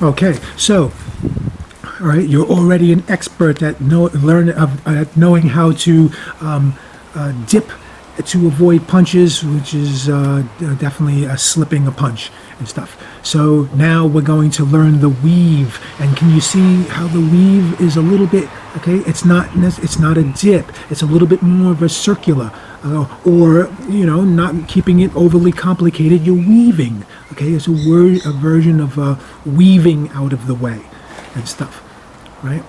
Okay, so, all right, you're already an expert at at knowing how to dip to avoid punches, which is definitely slipping a punch and stuff. So now we're going to learn the weave, and can you see how the weave is a little bit, okay, it's not a dip, it's a little bit more of a circular, or, you know, not keeping it overly complicated, you're weaving, okay, it's a version of weaving out of the way and stuff, right?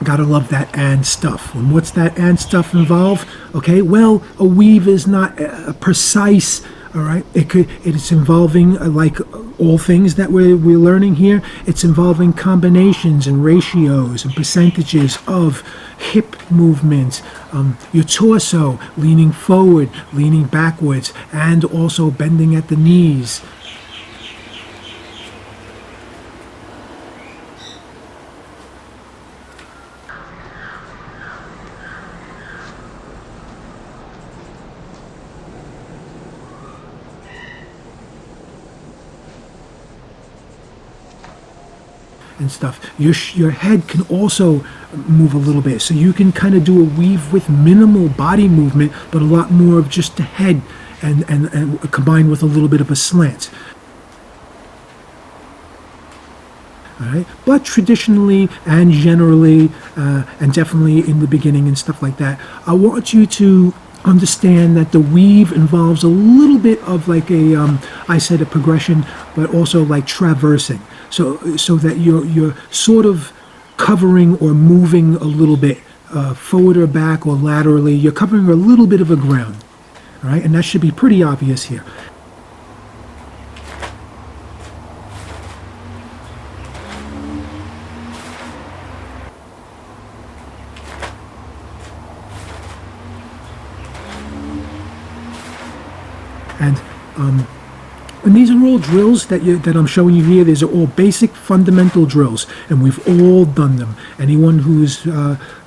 Gotta love that and stuff. And what's that and stuff involve? Okay, well, a weave is not a precise, all right? It's involving, like all things that we're learning here, it's involving combinations and ratios and percentages of hip movements, your torso leaning forward, leaning backwards, and also bending at the knees. And stuff. Your head can also move a little bit, so you can kind of do a weave with minimal body movement, but a lot more of just the head, and combined with a little bit of a slant. All right, but traditionally and generally, and definitely in the beginning and stuff like that, I want you to understand that the weave involves a little bit of like I said, a progression, but also like traversing. So that you're sort of covering or moving a little bit forward or back or laterally. You're covering a little bit of a ground, all right? And that should be pretty obvious here. And these are all drills that I'm showing you here. These are all basic fundamental drills, and we've all done them. Anyone who's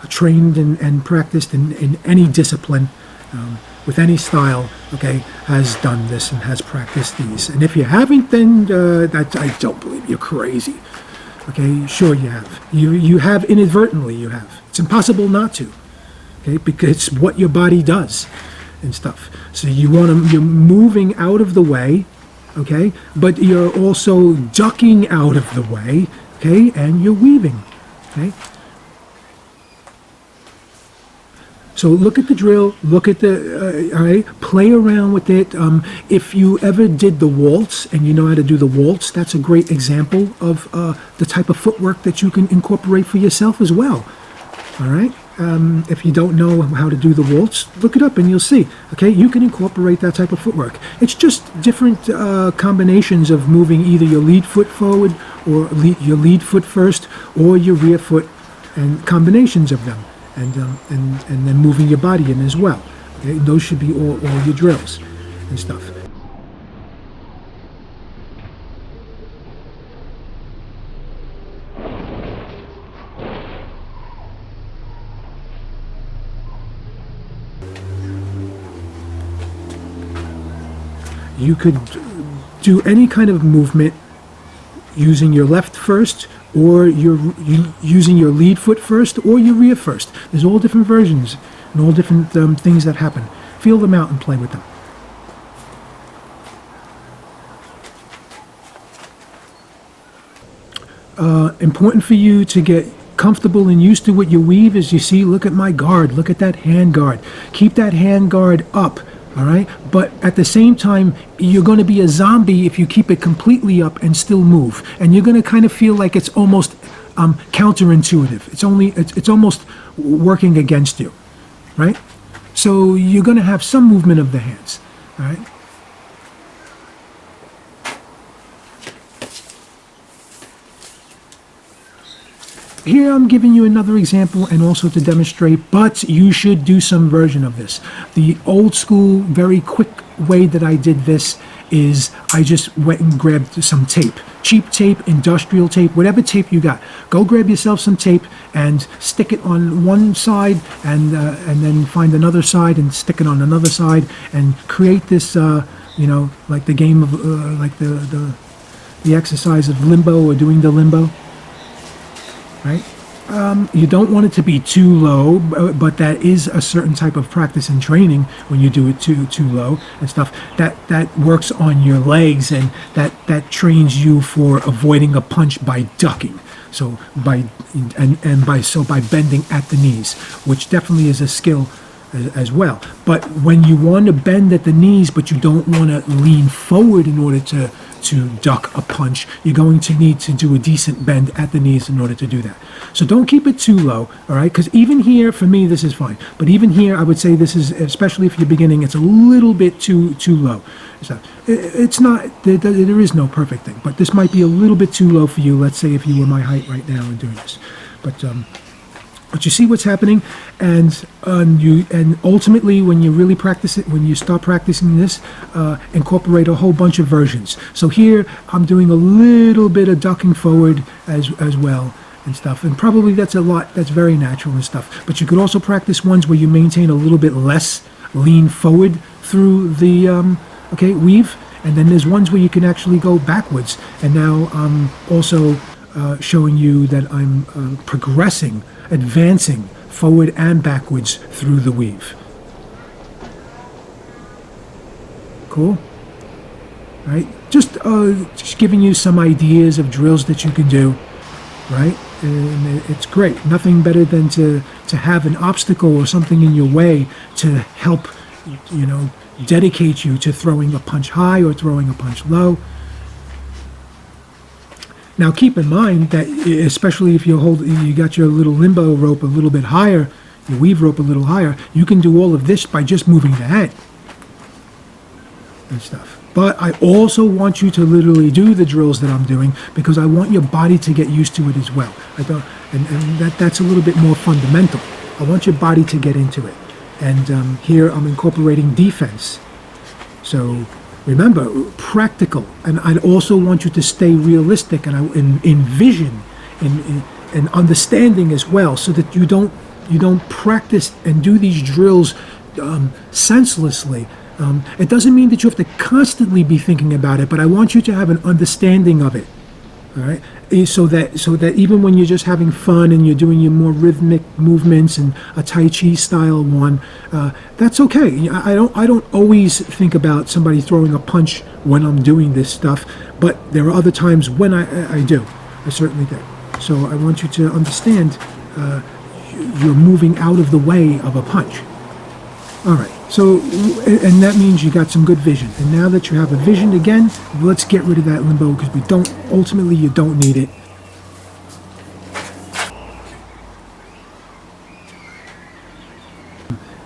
trained and practiced in any discipline, with any style, okay, has done this and has practiced these. And if you haven't, then I don't believe you're crazy. Okay, sure you have. You have inadvertently. You have. It's impossible not to. Okay, because it's what your body does and stuff. So you're moving out of the way. Okay, but you're also ducking out of the way, okay, and you're weaving, okay. So look at the drill, look at the, all right, play around with it. If you ever did the waltz and you know how to do the waltz, that's a great example of the type of footwork that you can incorporate for yourself as well, all right. If you don't know how to do the waltz, look it up and you'll see. Okay, you can incorporate that type of footwork. It's just different combinations of moving either your lead foot forward or your lead foot first, or your rear foot, and combinations of them, and then moving your body in as well. Okay, those should be all your drills and stuff. You could do any kind of movement using your left first, or using your lead foot first, or your rear first. There's all different versions and all different things that happen. Feel them out and play with them. Important for you to get comfortable and used to what you weave is, you see, look at my guard, look at that hand guard. Keep that hand guard up. All right, but at the same time, you're going to be a zombie if you keep it completely up and still move, and you're going to kind of feel like it's almost counterintuitive. It's almost working against you, right? So you're going to have some movement of the hands, all right? Here I'm giving you another example and also to demonstrate, but you should do some version of this. The old school, very quick way that I did this is I just went and grabbed some tape. Cheap tape, industrial tape, whatever tape you got. Go grab yourself some tape and stick it on one side, and then find another side and stick it on another side, and create this, like the game of, like the the exercise of limbo or doing the limbo, right? You don't want it to be too low, but that is a certain type of practice and training when you do it too low and stuff. That works on your legs, and that trains you for avoiding a punch by ducking. So by bending at the knees, which definitely is a skill as well. But when you want to bend at the knees, but you don't want to lean forward in order to duck a punch, you're going to need to do a decent bend at the knees in order to do that. So don't keep it too low, all right? Because even here, for me, this is fine. But even here, I would say this is, especially if you're beginning, it's a little bit too low. So it's not, there is no perfect thing, but this might be a little bit too low for you. Let's say if you were my height right now and doing this. But you see what's happening, and ultimately, when you really practice it, when you start practicing this, incorporate a whole bunch of versions. So here, I'm doing a little bit of ducking forward as well and stuff, and probably that's very natural and stuff. But you could also practice ones where you maintain a little bit less lean forward through the weave, and then there's ones where you can actually go backwards. And now I'm also showing you that I'm progressing, advancing forward and backwards through the weave. Cool? Right? Just giving you some ideas of drills that you can do, right? And it's great. Nothing better than to have an obstacle or something in your way to help, dedicate you to throwing a punch high or throwing a punch low. Now keep in mind that, especially if you got your little limbo rope a little bit higher, your weave rope a little higher, you can do all of this by just moving the head and stuff. But I also want you to literally do the drills that I'm doing, because I want your body to get used to it as well. That's a little bit more fundamental. I want your body to get into it. And here I'm incorporating defense. So remember, practical, and I also want you to stay realistic and in vision, in understanding as well, so that you don't practice and do these drills senselessly. It doesn't mean that you have to constantly be thinking about it, but I want you to have an understanding of it. All right, so that even when you're just having fun and you're doing your more rhythmic movements and a Tai Chi style one, that's okay. I don't always think about somebody throwing a punch when I'm doing this stuff, but there are other times when I do. I certainly do. So I want you to understand you're moving out of the way of a punch. All right. So, and that means you got some good vision. And now that you have a vision again, let's get rid of that limbo, because ultimately you don't need it.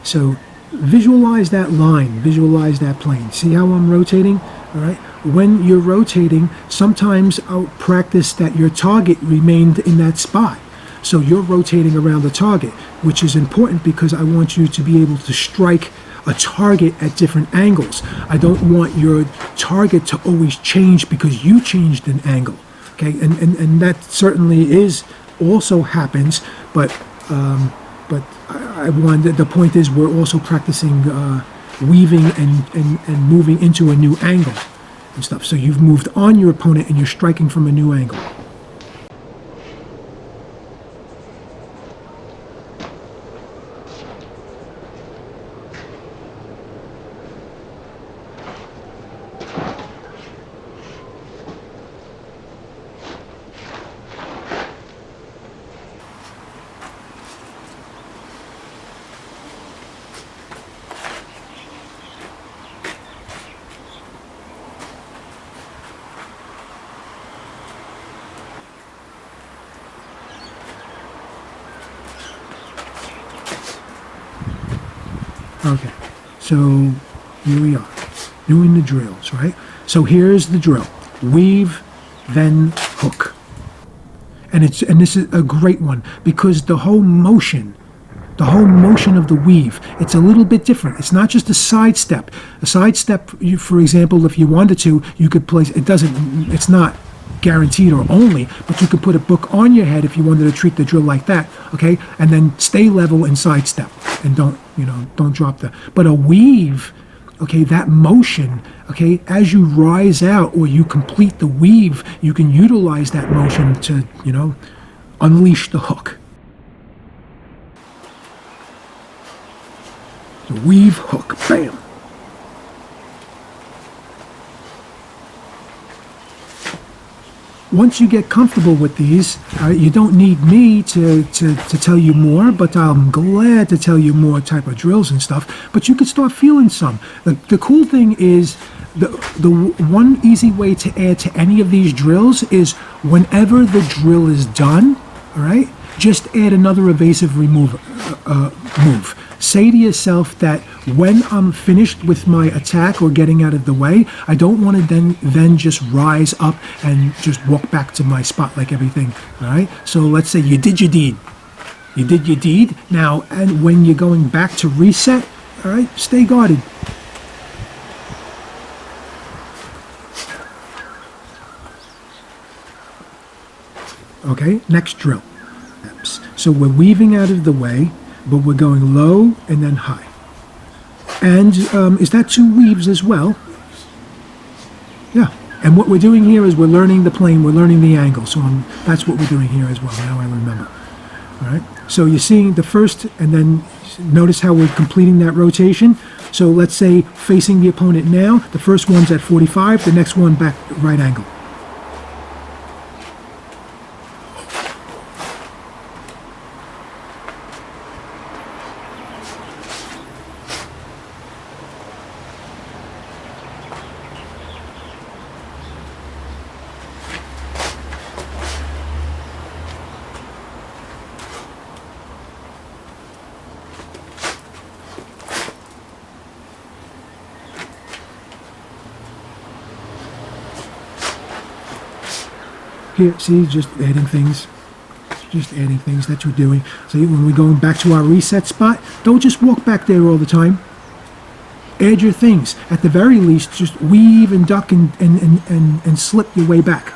So visualize that line, visualize that plane. See how I'm rotating? All right. When you're rotating, sometimes I'll practice that your target remained in that spot. So you're rotating around the target, which is important because I want you to be able to strike a target at different angles. I don't want your target to always change because you changed an angle. Okay, and that certainly also happens, but I wanted, the point is we're also practicing weaving and moving into a new angle and stuff. So you've moved on your opponent and you're striking from a new angle. Okay, so here we are, doing the drills, right? So here's the drill: weave, then hook. And this is a great one because the whole motion of the weave, it's a little bit different. It's not just a side step. A side step, for example, if you wanted to, you could place. It's not guaranteed or only, but you could put a book on your head if you wanted to treat the drill like that, okay? And then stay level and sidestep, and don't drop the. But a weave okay, that motion, okay, as you rise out or you complete the weave, you can utilize that motion to, unleash the hook. The weave hook, bam. Once you get comfortable with these, you don't need me to tell you more, but I'm glad to tell you more type of drills and stuff. But you can start feeling some. The cool thing is, the one easy way to add to any of these drills is whenever the drill is done, all right, just add another evasive move. Say to yourself that when I'm finished with my attack or getting out of the way, I don't want to then just rise up and just walk back to my spot like everything, all right? So let's say you did your deed. You did your deed. Now, and when you're going back to reset, all right, stay guarded. Okay, next drill. So we're weaving out of the way, but we're going low and then high. And is that 2 weaves as well? Yeah. And what we're doing here is we're learning the plane, we're learning the angle. So that's what we're doing here as well. Now I remember. All right. So you're seeing the first, and then notice how we're completing that rotation. So let's say facing the opponent now, the first one's at 45, the next one back right angle. Here, see, just adding things. Just adding things that you're doing. So when we're going back to our reset spot, don't just walk back there all the time. Add your things. At the very least, just weave and duck and slip your way back.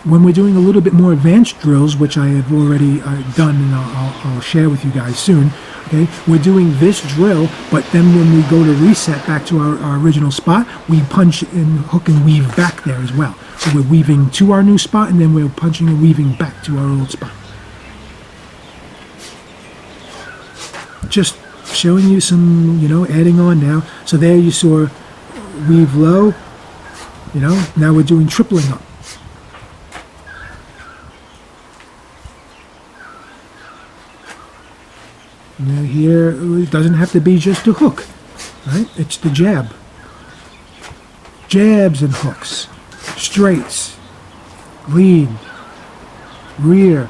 When we're doing a little bit more advanced drills, which I have already done and I'll share with you guys soon, okay, we're doing this drill, but then when we go to reset back to our original spot, we punch and hook and weave back there as well. So we're weaving to our new spot, and then we're punching and weaving back to our old spot. Just showing you some, adding on now. So there you saw weave low, now we're doing tripling up. Now here, it doesn't have to be just a hook, right? It's the jab. Jabs and hooks, straights, lead, rear.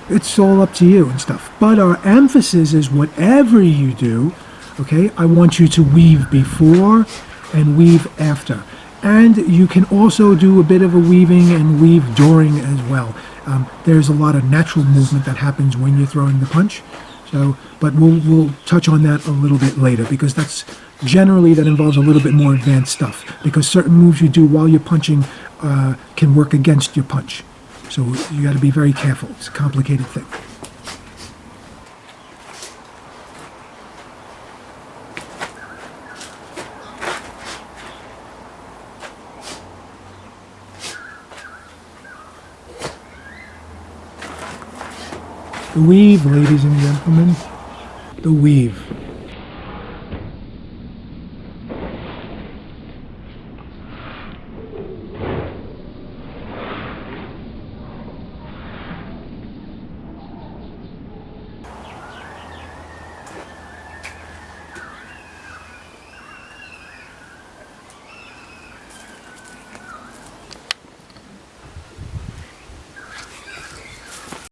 It's all up to you and stuff. But our emphasis is whatever you do, okay, I want you to weave before and weave after. And you can also do a bit of a weaving and weave during as well. There's a lot of natural movement that happens when you're throwing the punch. So, but we'll touch on that a little bit later, because that involves a little bit more advanced stuff, because certain moves you do while you're punching can work against your punch. So you got to be very careful. It's a complicated thing. The weave, ladies and gentlemen. The weave.